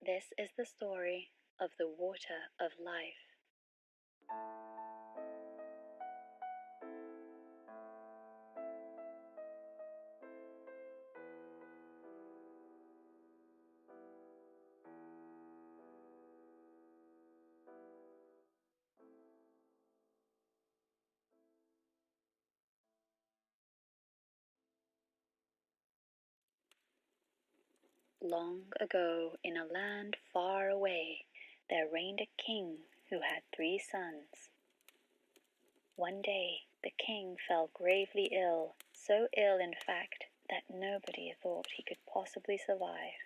This is the story of the water of life. Long ago, in a land far away, there reigned a king who had 3 sons. One day, the king fell gravely ill, so ill in fact that nobody thought he could possibly survive.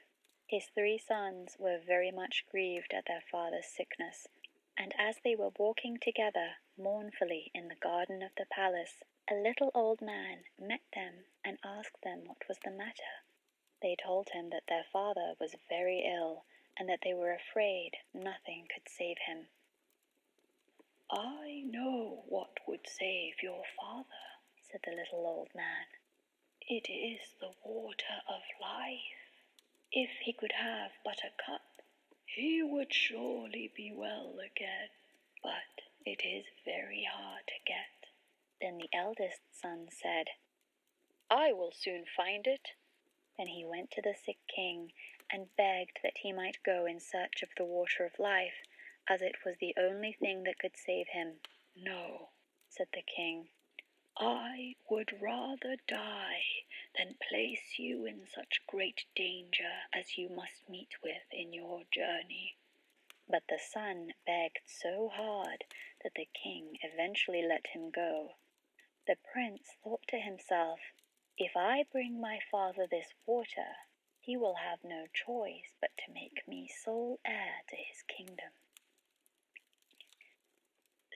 His 3 sons were very much grieved at their father's sickness, and as they were walking together mournfully in the garden of the palace, a little old man met them and asked them what was the matter. They told him that their father was very ill, and that they were afraid nothing could save him. "I know what would save your father," said the little old man. "It is the water of life. If he could have but a cup, he would surely be well again, but it is very hard to get." Then the eldest son said, "I will soon find it." Then he went to the sick king and begged that he might go in search of the water of life, as it was the only thing that could save him. "No," said the king, "I would rather die than place you in such great danger as you must meet with in your journey." But the son begged so hard that the king eventually let him go. The prince thought to himself, "If I bring my father this water, he will have no choice but to make me sole heir to his kingdom."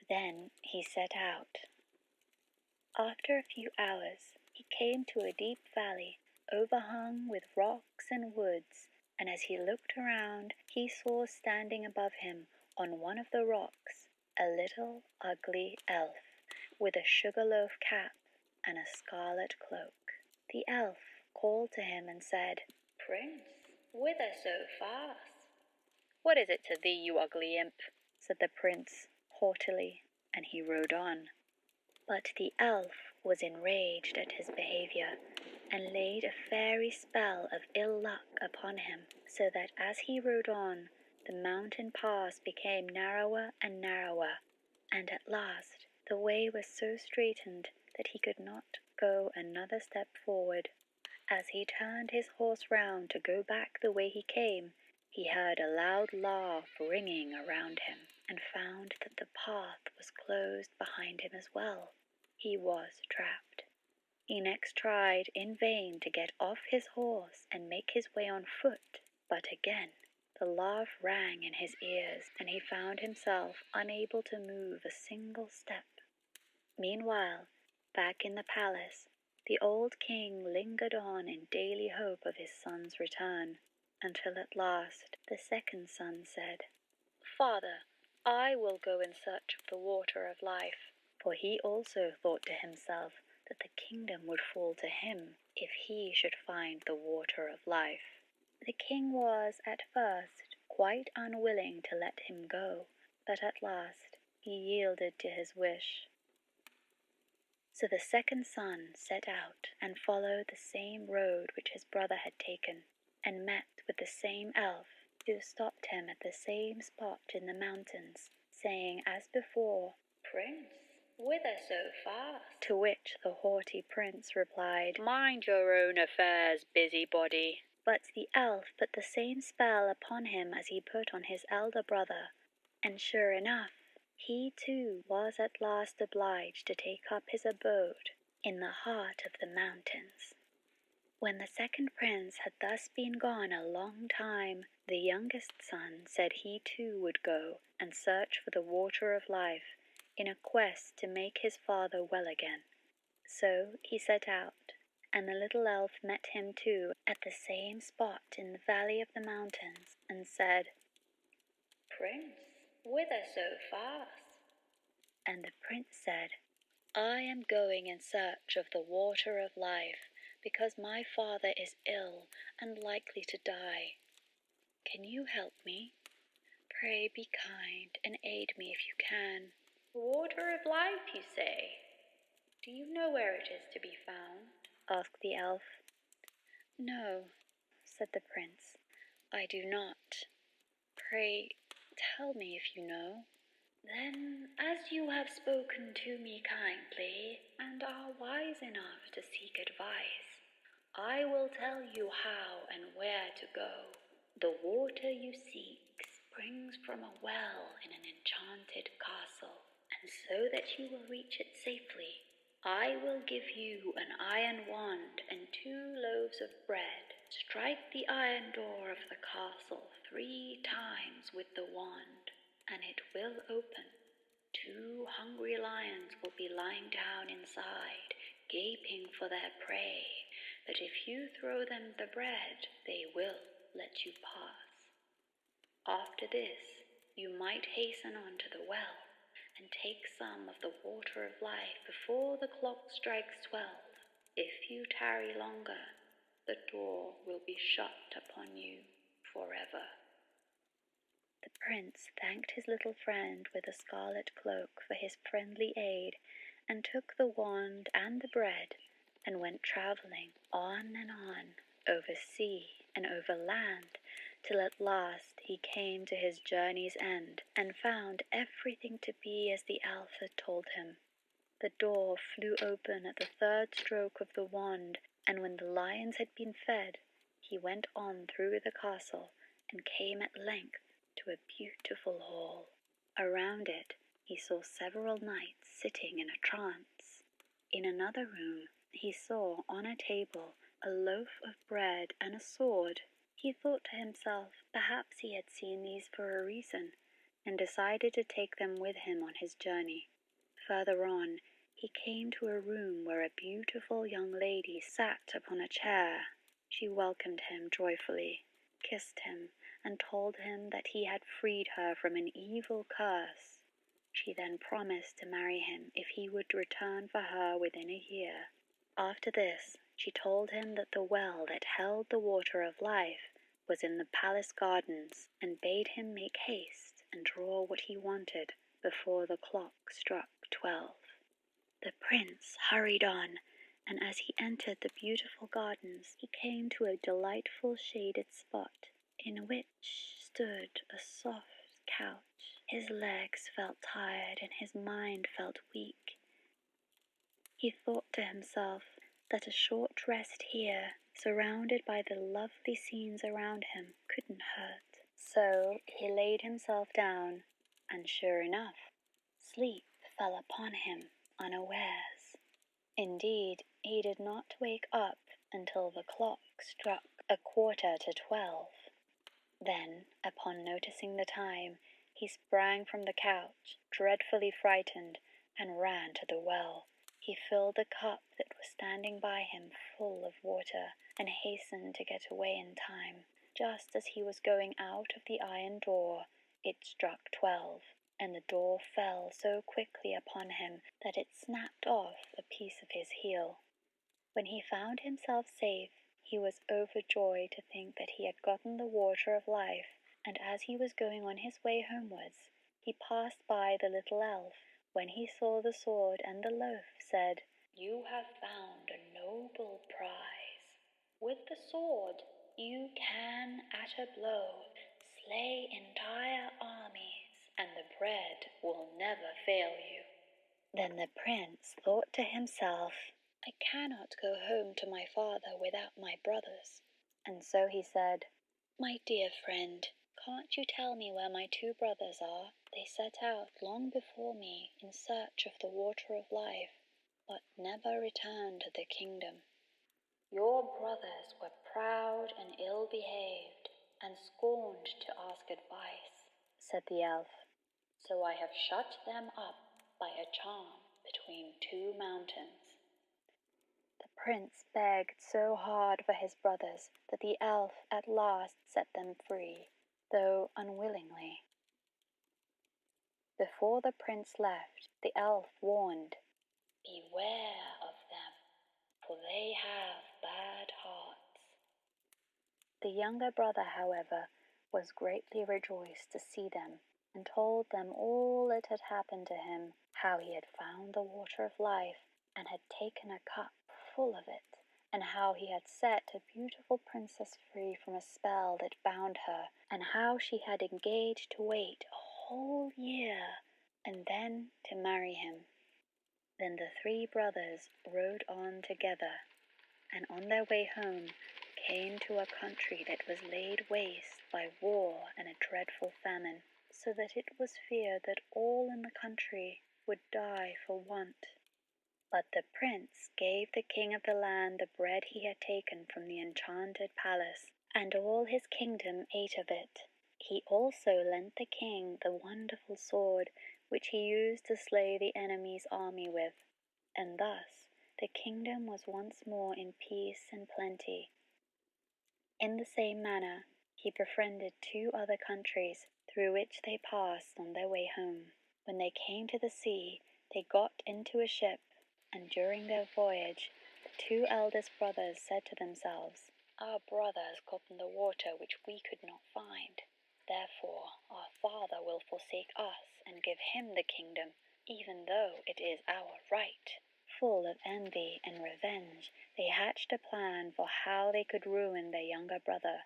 Then he set out. After a few hours, he came to a deep valley overhung with rocks and woods, and as he looked around, he saw standing above him on one of the rocks a little ugly elf with a sugarloaf cap and a scarlet cloak. The elf called to him and said, "Prince, whither so fast?" "What is it to thee, you ugly imp?" said the prince haughtily, and he rode on. But the elf was enraged at his behavior, and laid a fairy spell of ill luck upon him, so that as he rode on, the mountain pass became narrower and narrower, and at last the way was so straitened that he could not go another step forward. As he turned his horse round to go back the way he came, he heard a loud laugh ringing around him, and found that the path was closed behind him as well. He was trapped. He next tried in vain to get off his horse and make his way on foot, but again the laugh rang in his ears, and he found himself unable to move a single step. Meanwhile, back in the palace, the old king lingered on in daily hope of his son's return, until at last the second son said, "Father, I will go in search of the water of life," for he also thought to himself that the kingdom would fall to him if he should find the water of life. The king was, at first, quite unwilling to let him go, but at last he yielded to his wish. So the second son set out and followed the same road which his brother had taken, and met with the same elf, who stopped him at the same spot in the mountains, saying as before, "Prince, whither so fast?" To which the haughty prince replied, "Mind your own affairs, busybody." But the elf put the same spell upon him as he put on his elder brother, and sure enough, he too was at last obliged to take up his abode in the heart of the mountains. When the second prince had thus been gone a long time, the youngest son said he too would go and search for the water of life in a quest to make his father well again. So he set out, and the little elf met him too at the same spot in the valley of the mountains, and said, "Prince, whither so fast?" And the prince said, "I am going in search of the water of life, because my father is ill and likely to die." Can you help me? Pray be kind and aid me if you can. The water of life, you say? Do you know where it is to be found? Asked the elf. No, said the prince, I do not. Pray tell me if you know. Then, as you have spoken to me kindly, and are wise enough to seek advice, I will tell you how and where to go. The water you seek springs from a well in an enchanted castle, and so that you will reach it safely, I will give you an iron wand and 2 loaves of bread. Strike the iron door of the castle 3 times with the wand, and it will open. 2 hungry lions will be lying down inside, gaping for their prey, but if you throw them the bread, they will let you pass. After this, you might hasten on to the well and take some of the water of life before the clock strikes 12. If you tarry longer, the door will be shut upon you forever. The prince thanked his little friend with the scarlet cloak for his friendly aid, and took the wand and the bread, and went travelling on and on, over sea and over land, till at last he came to his journey's end, and found everything to be as the elf had told him. The door flew open at the 3rd stroke of the wand, and when the lions had been fed, he went on through the castle, and came at length to a beautiful hall. Around it he saw several knights sitting in a trance. In another room he saw on a table a loaf of bread and a sword. He thought to himself perhaps he had seen these for a reason, and decided to take them with him on his journey. Further on, he came to a room where a beautiful young lady sat upon a chair. She welcomed him joyfully, kissed him, and told him that he had freed her from an evil curse. She then promised to marry him if he would return for her within a year. After this, she told him that the well that held the water of life was in the palace gardens, and bade him make haste and draw what he wanted before the clock struck 12. The prince hurried on, and as he entered the beautiful gardens, he came to a delightful shaded spot, in which stood a soft couch. His legs felt tired, and his mind felt weak. He thought to himself that a short rest here, surrounded by the lovely scenes around him, couldn't hurt. So he laid himself down, and sure enough, sleep fell upon him unawares. Indeed, he did not wake up until the clock struck 11:45. Then, upon noticing the time, he sprang from the couch, dreadfully frightened, and ran to the well. He filled the cup that was standing by him full of water, and hastened to get away in time. Just as he was going out of the iron door, it struck 12, and the door fell so quickly upon him that it snapped off a piece of his heel. When he found himself safe, he was overjoyed to think that he had gotten the water of life, and as he was going on his way homewards, he passed by the little elf. When he saw the sword and the loaf, said, "You have found a noble prize. With the sword you can, at a blow, slay entire armies, and the bread will never fail you." Then the prince thought to himself, "I cannot go home to my father without my brothers." And so he said, "My dear friend, can't you tell me where my 2 brothers are? They set out long before me in search of the water of life, but never returned to the kingdom." "Your brothers were proud and ill-behaved, and scorned to ask advice," said the elf. "So I have shut them up by a charm between 2 mountains." The prince begged so hard for his brothers that the elf at last set them free, though unwillingly. Before the prince left, the elf warned, "Beware of them, for they have bad hearts." The younger brother, however, was greatly rejoiced to see them, and told them all that had happened to him, how he had found the water of life, and had taken a cup full of it, and how he had set a beautiful princess free from a spell that bound her, and how she had engaged to wait a whole year, and then to marry him. Then the 3 brothers rode on together, and on their way home came to a country that was laid waste by war and a dreadful famine, so that it was feared that all in the country would die for want. But the prince gave the king of the land the bread he had taken from the enchanted palace, and all his kingdom ate of it. He also lent the king the wonderful sword which he used to slay the enemy's army with, and thus the kingdom was once more in peace and plenty. In the same manner, he befriended 2 other countries through which they passed on their way home. When they came to the sea, they got into a ship, and during their voyage, the 2 eldest brothers said to themselves, "Our brother has gotten the water which we could not find. Therefore, our father will forsake us and give him the kingdom, even though it is our right." Full of envy and revenge, they hatched a plan for how they could ruin their younger brother.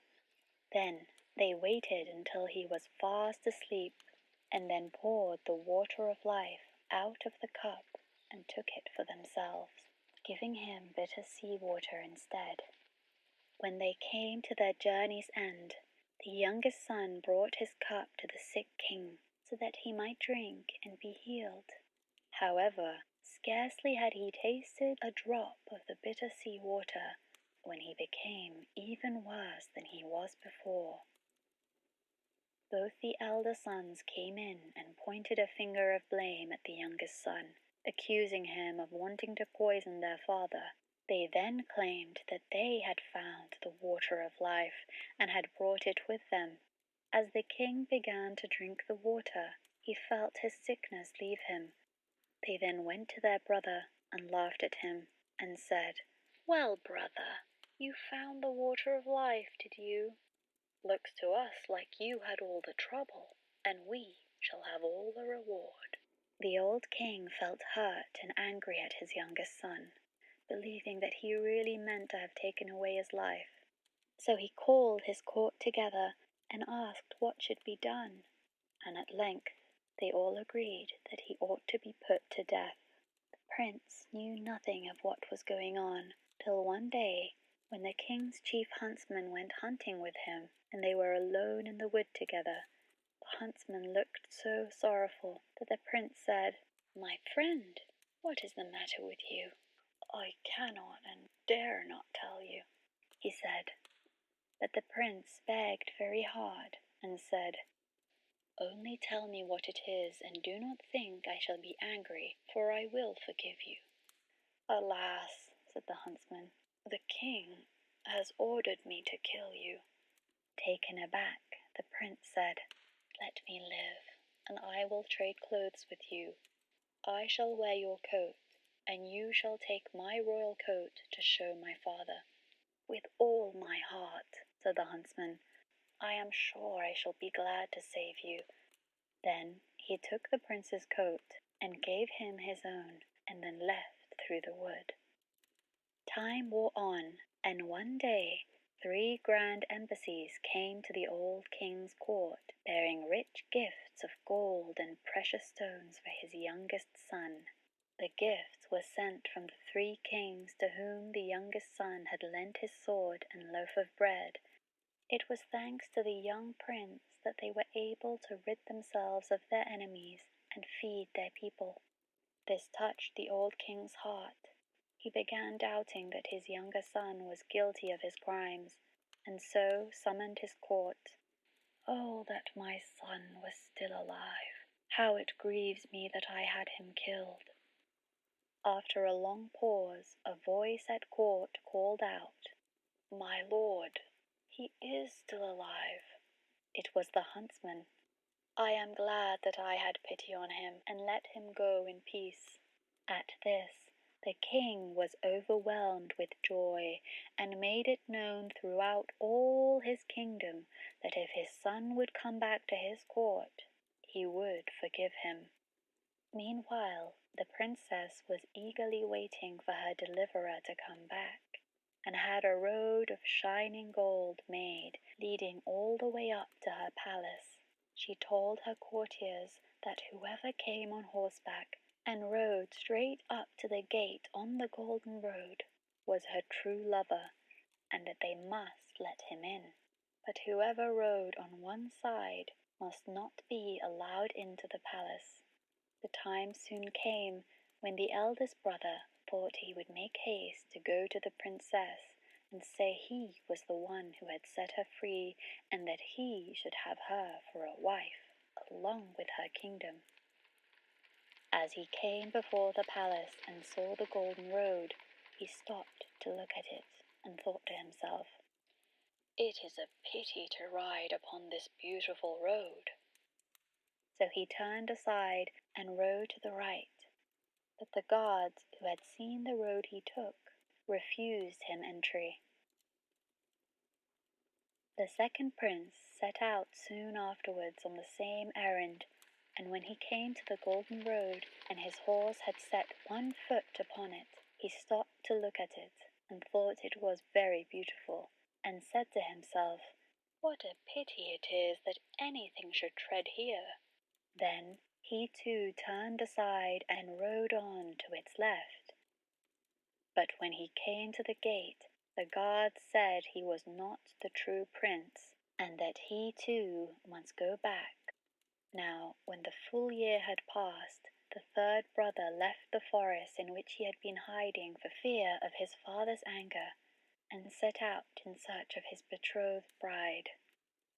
Then they waited until he was fast asleep, and then poured the water of life out of the cup and took it for themselves, giving him bitter sea water instead. When they came to their journey's end, the youngest son brought his cup to the sick king, so that he might drink and be healed. However, scarcely had he tasted a drop of the bitter sea water when he became even worse than he was before. Both the elder sons came in and pointed a finger of blame at the youngest son, accusing him of wanting to poison their father. They then claimed that they had found the water of life and had brought it with them. As the king began to drink the water, he felt his sickness leave him. They then went to their brother and laughed at him and said, "Well, brother, you found the water of life, did you? Looks to us like you had all the trouble, and we shall have all the reward." The old king felt hurt and angry at his youngest son, believing that he really meant to have taken away his life. So he called his court together and asked what should be done, and at length they all agreed that he ought to be put to death. The prince knew nothing of what was going on, till one day, when the king's chief huntsman went hunting with him, and they were alone in the wood together, the huntsman looked so sorrowful that the prince said, "My friend, what is the matter with you?" "I cannot and dare not tell you," he said. But the prince begged very hard and said, "Only tell me what it is, and do not think I shall be angry, for I will forgive you." "Alas," said the huntsman, "the king has ordered me to kill you." Taken aback, the prince said, "Let me live, and I will trade clothes with you. I shall wear your coat, and you shall take my royal coat to show my father." "With all my heart," said the huntsman. "I am sure I shall be glad to save you." Then he took the prince's coat and gave him his own, and then left through the wood. Time wore on, and one day 3 grand embassies came to the old king's court, bearing rich gifts of gold and precious stones for his youngest son. The gifts were sent from the 3 kings to whom the youngest son had lent his sword and loaf of bread. It was thanks to the young prince that they were able to rid themselves of their enemies and feed their people. This touched the old king's heart. He began doubting that his younger son was guilty of his crimes, and so summoned his court. "Oh, that my son was still alive! How it grieves me that I had him killed." After a long pause, a voice at court called out, "My lord, he is still alive." It was the huntsman. "I am glad that I had pity on him and let him go in peace." At this, The king was overwhelmed with joy, and made it known throughout all his kingdom that if his son would come back to his court, he would forgive him. Meanwhile, the princess was eagerly waiting for her deliverer to come back, and had a road of shining gold made, leading all the way up to her palace. She told her courtiers that whoever came on horseback and rode straight up to the gate on the golden road was her true lover, and that they must let him in. But whoever rode on one side must not be allowed into the palace. The time soon came when the eldest brother thought he would make haste to go to the princess and say he was the one who had set her free, and that he should have her for a wife, along with her kingdom. As he came before the palace and saw the golden road, he stopped to look at it and thought to himself, "It is a pity to ride upon this beautiful road." So he turned aside and rode to the right, but the guards, who had seen the road he took, refused him entry. The second prince set out soon afterwards on the same errand, and when he came to the golden road, and his horse had set one foot upon it, he stopped to look at it, and thought it was very beautiful, and said to himself, "What a pity it is that anything should tread here." Then he too turned aside and rode on to its left. But when he came to the gate, the guards said he was not the true prince, and that he too must go back. Now, when the full year had passed, the third brother left the forest in which he had been hiding for fear of his father's anger, and set out in search of his betrothed bride.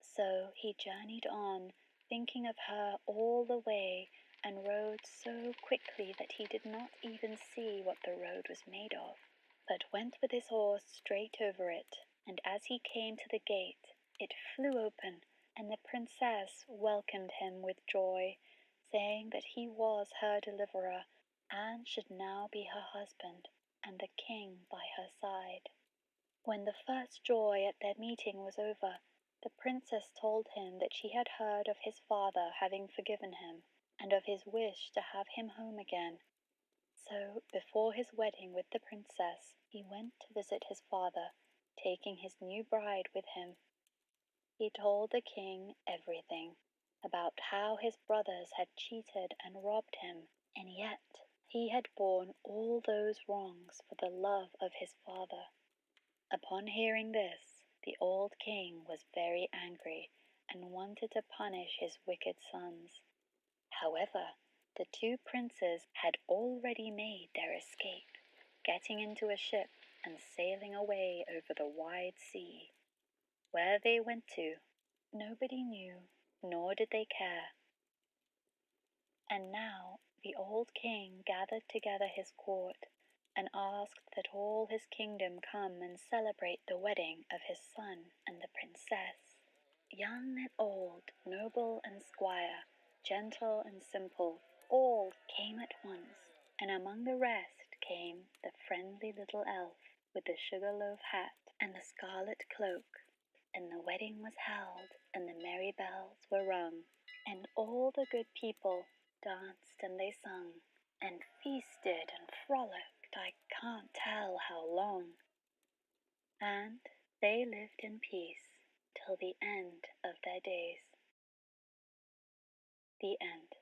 So he journeyed on, thinking of her all the way, and rode so quickly that he did not even see what the road was made of, but went with his horse straight over it, and as he came to the gate, it flew open, and the princess welcomed him with joy, saying that he was her deliverer, and should now be her husband, and the king by her side. When the first joy at their meeting was over, the princess told him that she had heard of his father having forgiven him, and of his wish to have him home again. So, before his wedding with the princess, he went to visit his father, taking his new bride with him. He told the king everything, about how his brothers had cheated and robbed him, and yet he had borne all those wrongs for the love of his father. Upon hearing this, the old king was very angry and wanted to punish his wicked sons. However, the two princes had already made their escape, getting into a ship and sailing away over the wide sea. Where they went to, nobody knew, nor did they care. And now the old king gathered together his court, and asked that all his kingdom come and celebrate the wedding of his son and the princess. Young and old, noble and squire, gentle and simple, all came at once, and among the rest came the friendly little elf with the sugar-loaf hat and the scarlet cloak. And the wedding was held, and the merry bells were rung, and all the good people danced and they sung, and feasted and frolicked, I can't tell how long. And they lived in peace till the end of their days. The end.